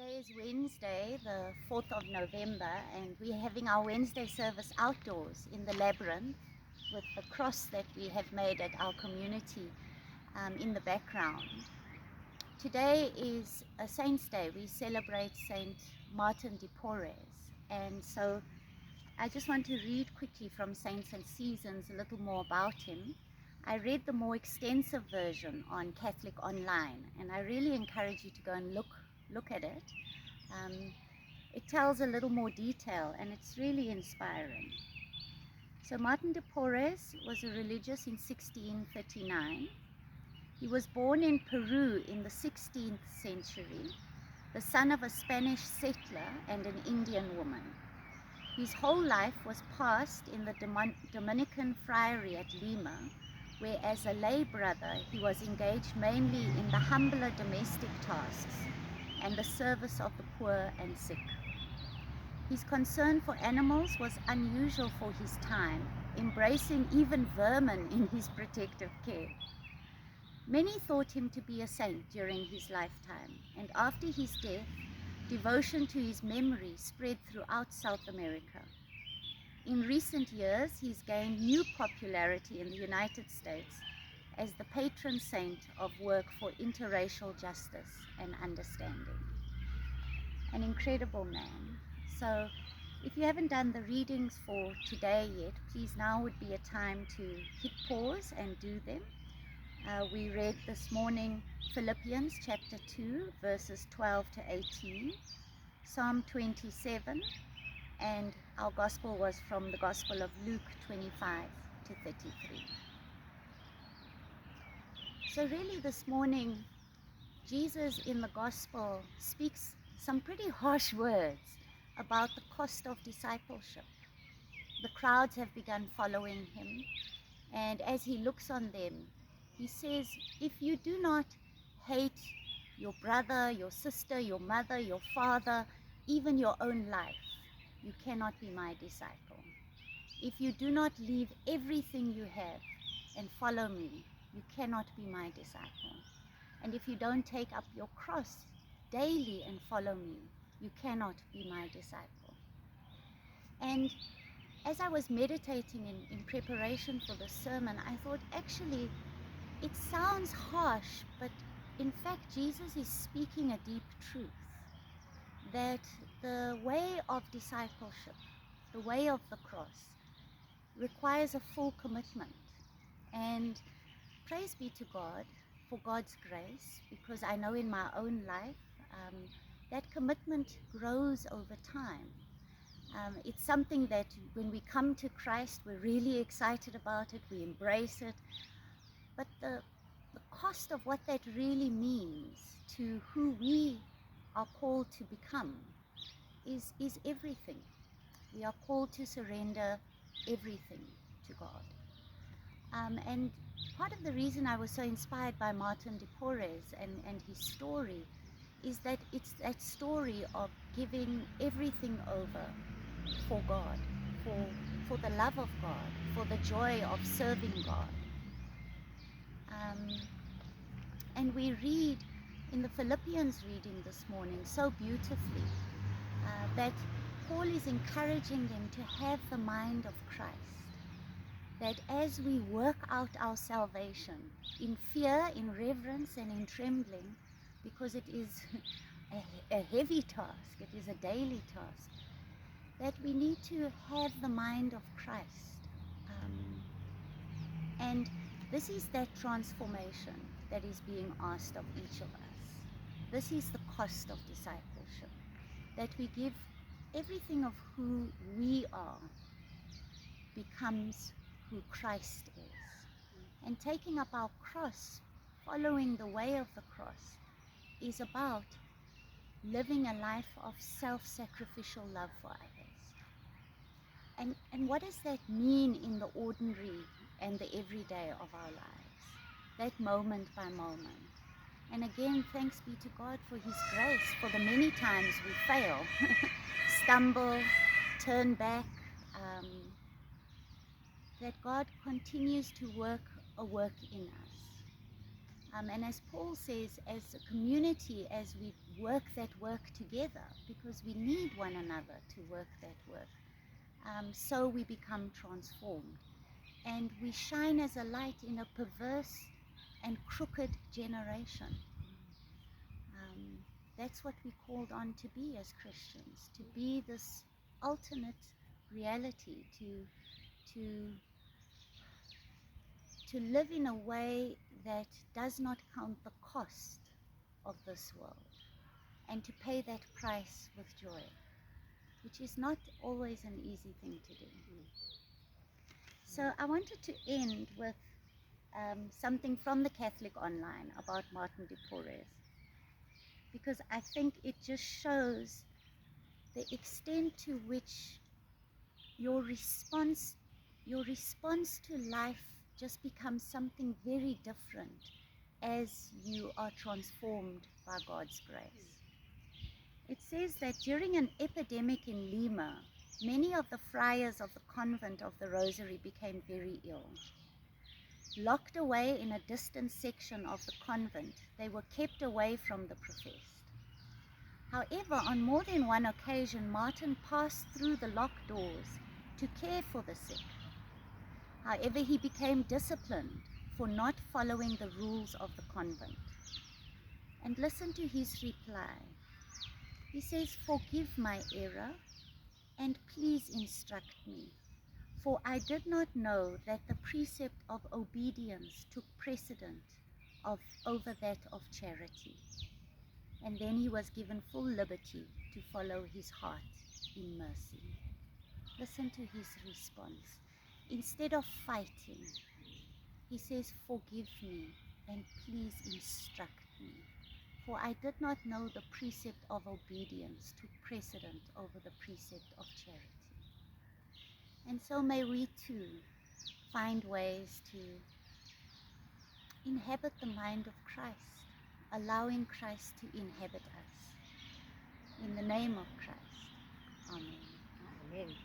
Today is Wednesday, the 4th of November, and we're having our Wednesday service outdoors in the labyrinth with the cross that we have made at our community in the background. Today is a Saint's Day. We celebrate Saint Martin de Porres, and so I just want to read quickly from Saints and Seasons a little more about him. I read the more extensive version on Catholic Online, and I really encourage you to go and look at it. It tells a little more detail, and it's really inspiring. So Martin de Porres was a religious in 1639. He was born in Peru in the 16th century, the son of a Spanish settler and an Indian woman. His whole life was passed in the Dominican friary at Lima, where as a lay brother he was engaged mainly in the humbler domestic tasks and the service of the poor and sick. His concern for animals was unusual for his time, embracing even vermin in his protective care. Many thought him to be a saint during his lifetime, and after his death, devotion to his memory spread throughout South America. In recent years, he's gained new popularity in the United States as the patron saint of work for interracial justice and understanding. An incredible man. So if you haven't done the readings for today yet, please, now would be a time to hit pause and do them. We read this morning Philippians chapter 2, verses 12 to 18, Psalm 27, and our gospel was from the Gospel of Luke 25 to 33. So really this morning, Jesus in the gospel speaks some pretty harsh words about the cost of discipleship. The crowds have begun following him, and as he looks on them, he says, if you do not hate your brother, your sister, your mother, your father, even your own life, you cannot be my disciple. If you do not leave everything you have and follow me, you cannot be my disciple. And if you don't take up your cross daily and follow me, you cannot be my disciple. And as I was meditating in preparation for the sermon, I thought, actually, it sounds harsh, but in fact, Jesus is speaking a deep truth, that the way of discipleship, the way of the cross, requires a full commitment. And praise be to God for God's grace, because I know in my own life that commitment grows over time. It's something that when we come to Christ, we're really excited about it, we embrace it, but the cost of what that really means to who we are called to become is everything. We are called to surrender everything to God. And part of the reason I was so inspired by Martin de Porres and his story is that it's that story of giving everything over for God, for the love of God, for the joy of serving God. And we read in the Philippians reading this morning so beautifully that Paul is encouraging them to have the mind of Christ, that as we work out our salvation in fear, in reverence, and in trembling, because it is a heavy task, it is a daily task, that we need to have the mind of Christ. And this is that transformation that is being asked of each of us. This is the cost of discipleship, that we give everything of who we are becomes who Christ is. And taking up our cross, following the way of the cross, is about living a life of self-sacrificial love for others. And what does that mean in the ordinary and the everyday of our lives? That moment by moment. And again, thanks be to God for his grace, for the many times we fail, stumble, turn back, that God continues to work a work in us. And as Paul says, as a community, as we work that work together, because we need one another to work that work. So we become transformed, and we shine as a light in a perverse and crooked generation. That's what we're called on to be as Christians, to be this alternate reality, to live in a way that does not count the cost of this world, and to pay that price with joy, which is not always an easy thing to do. So I wanted to end with something from the Catholic Online about Martin de Porres, because I think it just shows the extent to which your response to life just becomes something very different as you are transformed by God's grace. It says that during an epidemic in Lima, many of the friars of the convent of the Rosary became very ill. Locked away in a distant section of the convent, they were kept away from the professed. However, on more than one occasion, Martin passed through the locked doors to care for the sick. However, he became disciplined for not following the rules of the convent. And listen to his reply. He says, "Forgive my error, and please instruct me, for I did not know that the precept of obedience took precedent over that of charity." And then he was given full liberty to follow his heart in mercy. Listen to his response. Instead of fighting, he says, "Forgive me and please instruct me, for I did not know the precept of obedience took precedent over the precept of charity." And so may we too find ways to inhabit the mind of Christ, allowing Christ to inhabit us. In the name of Christ. Amen. Amen.